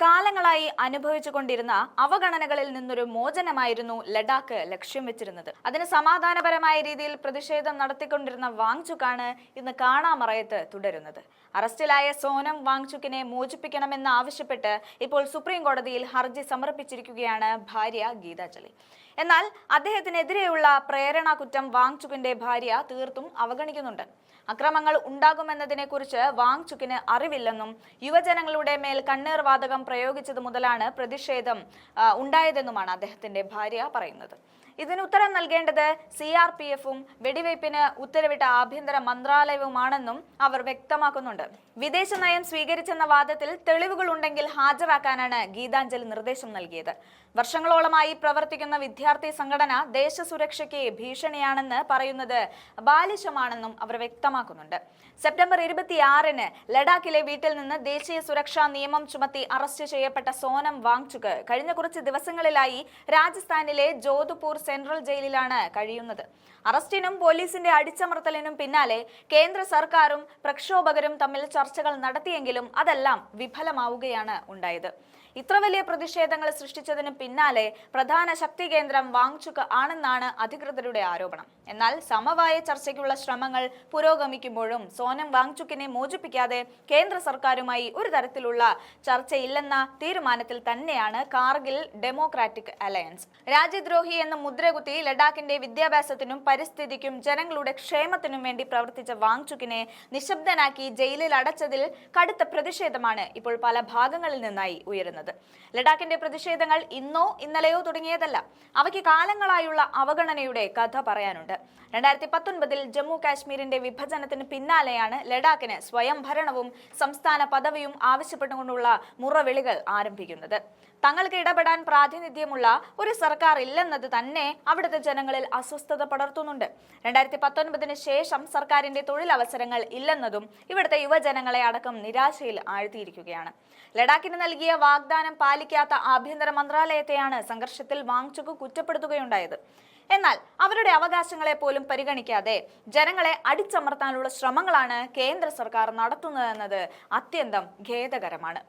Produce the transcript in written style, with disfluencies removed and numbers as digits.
കാലങ്ങളായി അനുഭവിച്ചുകൊണ്ടിരുന്ന അവഗണനകളിൽ നിന്നൊരു മോചനമായിരുന്നു ലഡാക്ക് ലക്ഷ്യം വെച്ചിരുന്നത്. അതിന് സമാധാനപരമായ രീതിയിൽ പ്രതിഷേധം നടത്തിക്കൊണ്ടിരുന്ന വാങ്ചുക്കാണ് ഇന്ന് കാണാമറയത്ത് തുടരുന്നത്. അറസ്റ്റിലായ സോനം വാങ്ചുക്കിനെ മോചിപ്പിക്കണമെന്ന് ആവശ്യപ്പെട്ട് ഇപ്പോൾ സുപ്രീം കോടതിയിൽ ഹർജി സമർപ്പിച്ചിരിക്കുകയാണ് ഭാര്യ ഗീതാഞ്ജലി. എന്നാൽ അദ്ദേഹത്തിനെതിരെയുള്ള പ്രേരണ കുറ്റം വാങ്ചുക്കിന്റെ ഭാര്യ തീർത്തും അവഗണിക്കുന്നുണ്ട്. അക്രമങ്ങൾ ഉണ്ടാകുമെന്നതിനെ കുറിച്ച് വാങ്ചുക്കിന് അറിവില്ലെന്നും യുവജനങ്ങളുടെ മേൽ കണ്ണീർ വാതകം പ്രയോഗിച്ചത് മുതലാണ് പ്രതിഷേധം ഉണ്ടായതെന്നുമാണ് അദ്ദേഹത്തിന്റെ ഭാര്യ പറയുന്നത്. ഇതിന് ഉത്തരം നൽകേണ്ടത് CRPF-ഉം വെടിവയ്പ്പിന് ഉത്തരവിട്ട ആഭ്യന്തര മന്ത്രാലയവുമാണെന്നും അവർ വ്യക്തമാക്കുന്നുണ്ട്. വിദേശ നയം സ്വീകരിച്ചെന്ന വാദത്തിൽ തെളിവുകൾ ഉണ്ടെങ്കിൽ ഹാജരാക്കാനാണ് ഗീതാഞ്ജലി നിർദ്ദേശം നൽകിയത്. വർഷങ്ങളോളമായി പ്രവർത്തിക്കുന്ന വിദ്യാർത്ഥി സംഘടന ദേശസുരക്ഷയ്ക്ക് ഭീഷണിയാണെന്ന് പറയുന്നത് ബാലിശമാണെന്നും അവർ വ്യക്തമാക്കുന്നുണ്ട്. സെപ്റ്റംബർ 26-ന് ലഡാക്കിലെ വീട്ടിൽ നിന്ന് ദേശീയ സുരക്ഷാ നിയമം ചുമത്തി അറസ്റ്റ് ചെയ്യപ്പെട്ട സോനം വാങ്ചുക്ക് കഴിഞ്ഞ കുറച്ച് ദിവസങ്ങളിലായി രാജസ്ഥാനിലെ ജോധ്പൂർ സെൻട്രൽ ജയിലിലാണ് കഴിയുന്നത്. അറസ്റ്റിനും പോലീസിന്റെ അടിച്ചമർത്തലിനും പിന്നാലെ കേന്ദ്ര സർക്കാരും പ്രക്ഷോഭകരും തമ്മിൽ ചർച്ചകൾ നടത്തിയെങ്കിലും അതെല്ലാം വിഫലമാവുകയാണ് ഉണ്ടായത്. ഇത്ര വലിയ പ്രതിഷേധങ്ങൾ സൃഷ്ടിച്ചതിന് പിന്നാലെ പ്രധാന ശക്തി കേന്ദ്രം വാങ്ചുക്ക് ആണെന്നാണ് അധികൃതരുടെ ആരോപണം. എന്നാൽ സമവായ ചർച്ചയ്ക്കുള്ള ശ്രമങ്ങൾ പുരോഗമിക്കുമ്പോഴും സോനം വാങ്ചുക്കിനെ മോചിപ്പിക്കാതെ കേന്ദ്ര സർക്കാരുമായി ഒരു തരത്തിലുള്ള ചർച്ചയില്ലെന്ന തീരുമാനത്തിൽ തന്നെയാണ് കാർഗിൽ ഡെമോക്രാറ്റിക് അലയൻസ്. രാജ്യദ്രോഹി എന്ന മുദ്രകുത്തി ലഡാക്കിന്റെ വിദ്യാഭ്യാസത്തിനും പരിസ്ഥിതിക്കും ജനങ്ങളുടെ ക്ഷേമത്തിനും വേണ്ടി പ്രവർത്തിച്ച വാങ്ചുക്കിനെ നിശബ്ദനാക്കി ജയിലിൽ അടച്ചതിൽ കടുത്ത പ്രതിഷേധമാണ് ഇപ്പോൾ പല ഭാഗങ്ങളിൽ നിന്നായി ഉയരുന്നത്. ലഡാക്കിന്റെ പ്രതിഷേധങ്ങൾ ഇന്നോ ഇന്നലെയോ തുടങ്ങിയതല്ല. അവയ്ക്ക് കാലങ്ങളായുള്ള അവഗണനയുടെ കഥ പറയാനുണ്ട്. 2019-ൽ ജമ്മു കാശ്മീരിന്റെ വിഭജനത്തിന് പിന്നാലെയാണ് ലഡാക്കിന് സ്വയം ഭരണവും സംസ്ഥാന പദവിയും ആവശ്യപ്പെട്ടുകൊണ്ടുള്ള മുറവിളികൾ ആരംഭിക്കുന്നത്. തങ്ങൾക്ക് ഇടപെടാൻ പ്രാതിനിധ്യമുള്ള ഒരു സർക്കാർ ഇല്ലെന്നത് തന്നെ അവിടുത്തെ ജനങ്ങളിൽ അസ്വസ്ഥത പടർത്തുന്നുണ്ട്. 2019-ന് ശേഷം സർക്കാരിന്റെ തൊഴിലവസരങ്ങൾ ഇല്ലെന്നതും ഇവിടുത്തെ യുവജനങ്ങളെ അടക്കം നിരാശയിൽ ആഴ്ത്തിയിരിക്കുകയാണ്. ലഡാക്കിന് നൽകിയ വാഗ്ദാനം പാലിക്കാത്ത ആഭ്യന്തര മന്ത്രാലയത്തെയാണ് സംഘർഷത്തിൽ വാങ്ചുക്ക് കുറ്റപ്പെടുത്തുകയുണ്ടായത്. എന്നാൽ അവരുടെ അവകാശങ്ങളെ പോലും പരിഗണിക്കാതെ ജനങ്ങളെ അടിച്ചമർത്താനുള്ള ശ്രമങ്ങളാണ് കേന്ദ്ര സർക്കാർ നടത്തുന്നതെന്നത് അത്യന്തം ഖേദകരമാണ്.